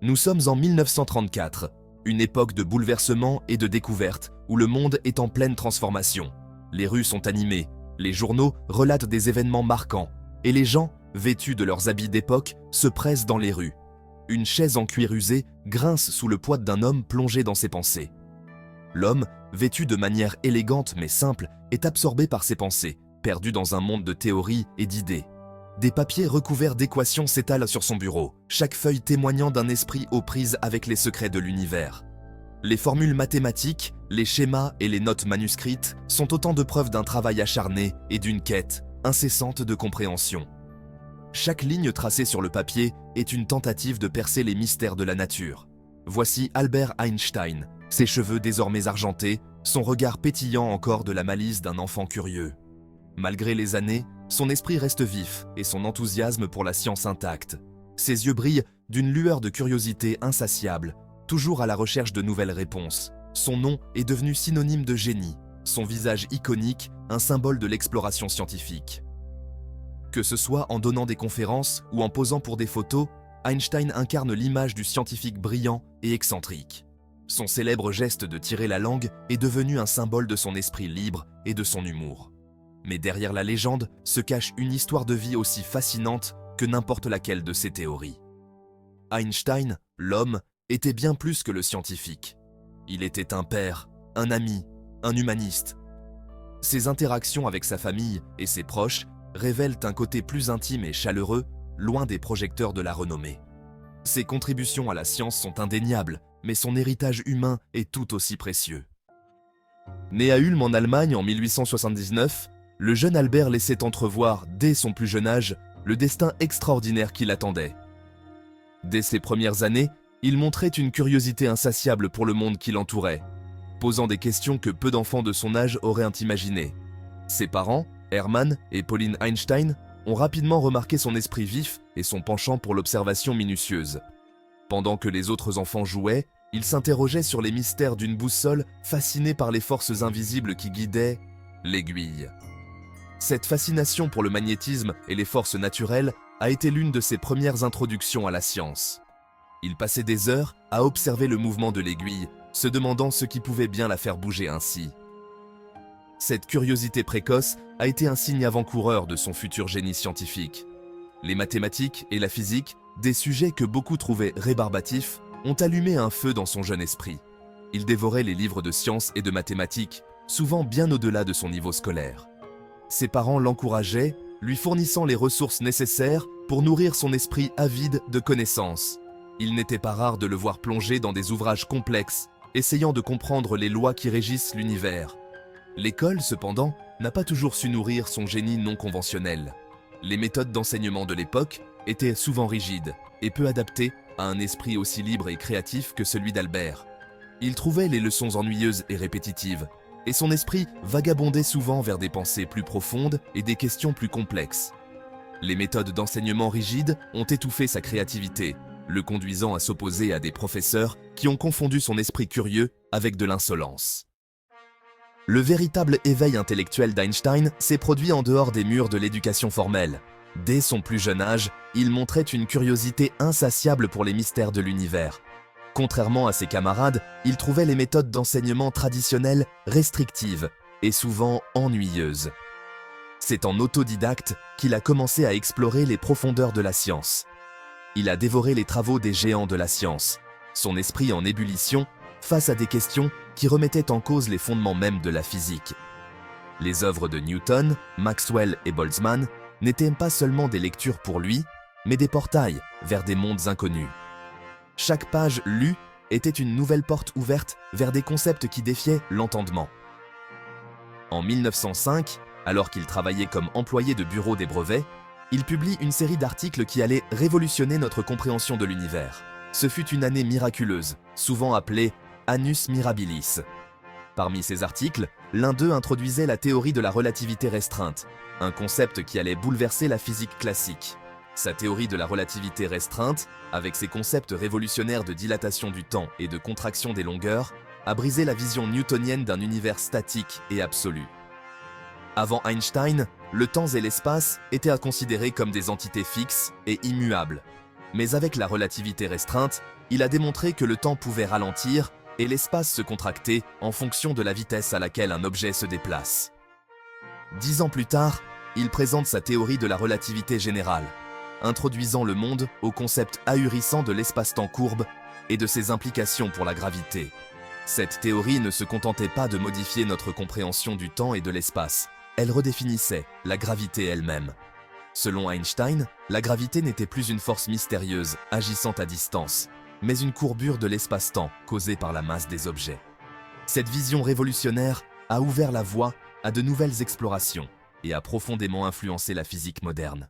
Nous sommes en 1934, une époque de bouleversement et de découverte où le monde est en pleine transformation. Les rues sont animées, les journaux relatent des événements marquants et les gens, vêtus de leurs habits d'époque, se pressent dans les rues. Une chaise en cuir usé grince sous le poids d'un homme plongé dans ses pensées. L'homme, vêtu de manière élégante mais simple, est absorbé par ses pensées, perdu dans un monde de théories et d'idées. Des papiers recouverts d'équations s'étalent sur son bureau, chaque feuille témoignant d'un esprit aux prises avec les secrets de l'univers. Les formules mathématiques, les schémas et les notes manuscrites sont autant de preuves d'un travail acharné et d'une quête incessante de compréhension. Chaque ligne tracée sur le papier est une tentative de percer les mystères de la nature. Voici Albert Einstein, ses cheveux désormais argentés, son regard pétillant encore de la malice d'un enfant curieux. Malgré les années, son esprit reste vif et son enthousiasme pour la science intacte. Ses yeux brillent d'une lueur de curiosité insatiable, toujours à la recherche de nouvelles réponses. Son nom est devenu synonyme de génie, son visage iconique, un symbole de l'exploration scientifique. Que ce soit en donnant des conférences ou en posant pour des photos, Einstein incarne l'image du scientifique brillant et excentrique. Son célèbre geste de tirer la langue est devenu un symbole de son esprit libre et de son humour. Mais derrière la légende se cache une histoire de vie aussi fascinante que n'importe laquelle de ses théories. Einstein, l'homme, était bien plus que le scientifique. Il était un père, un ami, un humaniste. Ses interactions avec sa famille et ses proches révèlent un côté plus intime et chaleureux, loin des projecteurs de la renommée. Ses contributions à la science sont indéniables, mais son héritage humain est tout aussi précieux. Né à Ulm en Allemagne en 1879, le jeune Albert laissait entrevoir, dès son plus jeune âge, le destin extraordinaire qui l'attendait. Dès ses premières années, il montrait une curiosité insatiable pour le monde qui l'entourait, posant des questions que peu d'enfants de son âge auraient imaginées. Ses parents, Hermann et Pauline Einstein, ont rapidement remarqué son esprit vif et son penchant pour l'observation minutieuse. Pendant que les autres enfants jouaient, il s'interrogeait sur les mystères d'une boussole fasciné par les forces invisibles qui guidaient l'aiguille. Cette fascination pour le magnétisme et les forces naturelles a été l'une de ses premières introductions à la science. Il passait des heures à observer le mouvement de l'aiguille, se demandant ce qui pouvait bien la faire bouger ainsi. Cette curiosité précoce a été un signe avant-coureur de son futur génie scientifique. Les mathématiques et la physique, des sujets que beaucoup trouvaient rébarbatifs, ont allumé un feu dans son jeune esprit. Il dévorait les livres de sciences et de mathématiques, souvent bien au-delà de son niveau scolaire. Ses parents l'encourageaient, lui fournissant les ressources nécessaires pour nourrir son esprit avide de connaissances. Il n'était pas rare de le voir plonger dans des ouvrages complexes, essayant de comprendre les lois qui régissent l'univers. L'école, cependant, n'a pas toujours su nourrir son génie non conventionnel. Les méthodes d'enseignement de l'époque étaient souvent rigides et peu adaptées à un esprit aussi libre et créatif que celui d'Albert. Il trouvait les leçons ennuyeuses et répétitives, et son esprit vagabondait souvent vers des pensées plus profondes et des questions plus complexes. Les méthodes d'enseignement rigides ont étouffé sa créativité, le conduisant à s'opposer à des professeurs qui ont confondu son esprit curieux avec de l'insolence. Le véritable éveil intellectuel d'Einstein s'est produit en dehors des murs de l'éducation formelle. Dès son plus jeune âge, il montrait une curiosité insatiable pour les mystères de l'univers. Contrairement à ses camarades, il trouvait les méthodes d'enseignement traditionnelles restrictives et souvent ennuyeuses. C'est en autodidacte qu'il a commencé à explorer les profondeurs de la science. Il a dévoré les travaux des géants de la science, son esprit en ébullition face à des questions qui remettaient en cause les fondements mêmes de la physique. Les œuvres de Newton, Maxwell et Boltzmann n'étaient pas seulement des lectures pour lui, mais des portails vers des mondes inconnus. Chaque page lue était une nouvelle porte ouverte vers des concepts qui défiaient l'entendement. En 1905, alors qu'il travaillait comme employé de bureau des brevets, il publie une série d'articles qui allaient révolutionner notre compréhension de l'univers. Ce fut une année miraculeuse, souvent appelée Annus Mirabilis. Parmi ces articles, l'un d'eux introduisait la théorie de la relativité restreinte, un concept qui allait bouleverser la physique classique. Sa théorie de la relativité restreinte, avec ses concepts révolutionnaires de dilatation du temps et de contraction des longueurs, a brisé la vision newtonienne d'un univers statique et absolu. Avant Einstein, le temps et l'espace étaient à considérer comme des entités fixes et immuables. Mais avec la relativité restreinte, il a démontré que le temps pouvait ralentir et l'espace se contracter en fonction de la vitesse à laquelle un objet se déplace. 10 ans plus tard, il présente sa théorie de la relativité générale, introduisant le monde au concept ahurissant de l'espace-temps courbe et de ses implications pour la gravité. Cette théorie ne se contentait pas de modifier notre compréhension du temps et de l'espace, elle redéfinissait la gravité elle-même. Selon Einstein, la gravité n'était plus une force mystérieuse agissant à distance, mais une courbure de l'espace-temps causée par la masse des objets. Cette vision révolutionnaire a ouvert la voie à de nouvelles explorations et a profondément influencé la physique moderne.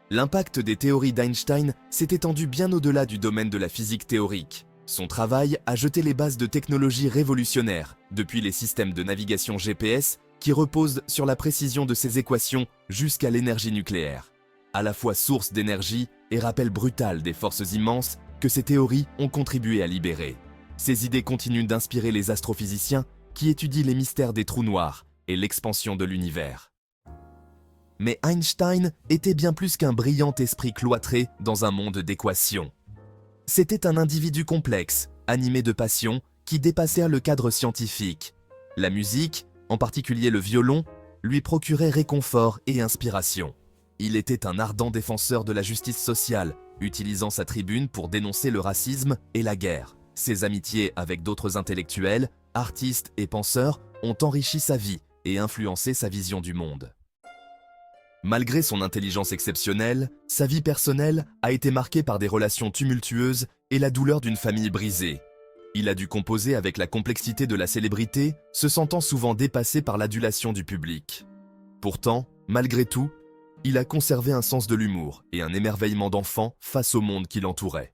L'impact des théories d'Einstein s'est étendu bien au-delà du domaine de la physique théorique. Son travail a jeté les bases de technologies révolutionnaires, depuis les systèmes de navigation GPS qui reposent sur la précision de ses équations jusqu'à l'énergie nucléaire. À la fois source d'énergie et rappel brutal des forces immenses que ces théories ont contribué à libérer. Ces idées continuent d'inspirer les astrophysiciens qui étudient les mystères des trous noirs et l'expansion de l'univers. Mais Einstein était bien plus qu'un brillant esprit cloîtré dans un monde d'équations. C'était un individu complexe, animé de passions, qui dépassèrent le cadre scientifique. La musique, en particulier le violon, lui procurait réconfort et inspiration. Il était un ardent défenseur de la justice sociale, utilisant sa tribune pour dénoncer le racisme et la guerre. Ses amitiés avec d'autres intellectuels, artistes et penseurs ont enrichi sa vie et influencé sa vision du monde. Malgré son intelligence exceptionnelle, sa vie personnelle a été marquée par des relations tumultueuses et la douleur d'une famille brisée. Il a dû composer avec la complexité de la célébrité, se sentant souvent dépassé par l'adulation du public. Pourtant, malgré tout, il a conservé un sens de l'humour et un émerveillement d'enfant face au monde qui l'entourait.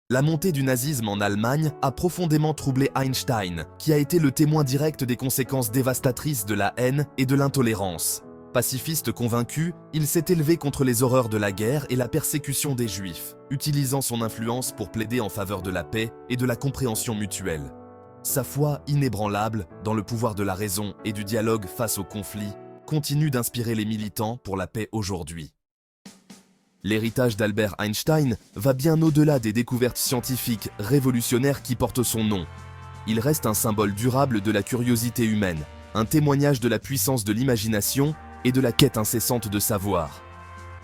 La montée du nazisme en Allemagne a profondément troublé Einstein, qui a été le témoin direct des conséquences dévastatrices de la haine et de l'intolérance. Pacifiste convaincu, il s'est élevé contre les horreurs de la guerre et la persécution des Juifs, utilisant son influence pour plaider en faveur de la paix et de la compréhension mutuelle. Sa foi inébranlable dans le pouvoir de la raison et du dialogue face au conflit continue d'inspirer les militants pour la paix aujourd'hui. L'héritage d'Albert Einstein va bien au-delà des découvertes scientifiques révolutionnaires qui portent son nom. Il reste un symbole durable de la curiosité humaine, un témoignage de la puissance de l'imagination et de la quête incessante de savoir.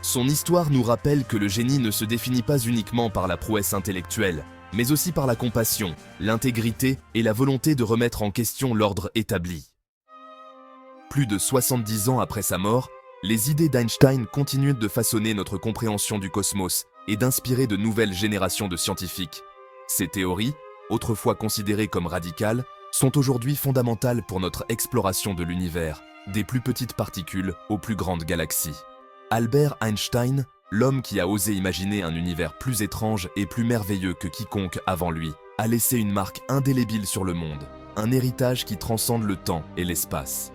Son histoire nous rappelle que le génie ne se définit pas uniquement par la prouesse intellectuelle, mais aussi par la compassion, l'intégrité et la volonté de remettre en question l'ordre établi. Plus de 70 ans après sa mort, les idées d'Einstein continuent de façonner notre compréhension du cosmos et d'inspirer de nouvelles générations de scientifiques. Ces théories, autrefois considérées comme radicales, sont aujourd'hui fondamentales pour notre exploration de l'univers, des plus petites particules aux plus grandes galaxies. Albert Einstein, l'homme qui a osé imaginer un univers plus étrange et plus merveilleux que quiconque avant lui, a laissé une marque indélébile sur le monde, un héritage qui transcende le temps et l'espace.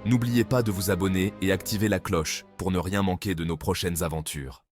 N'oubliez pas de vous abonner et activer la cloche pour ne rien manquer de nos prochaines aventures.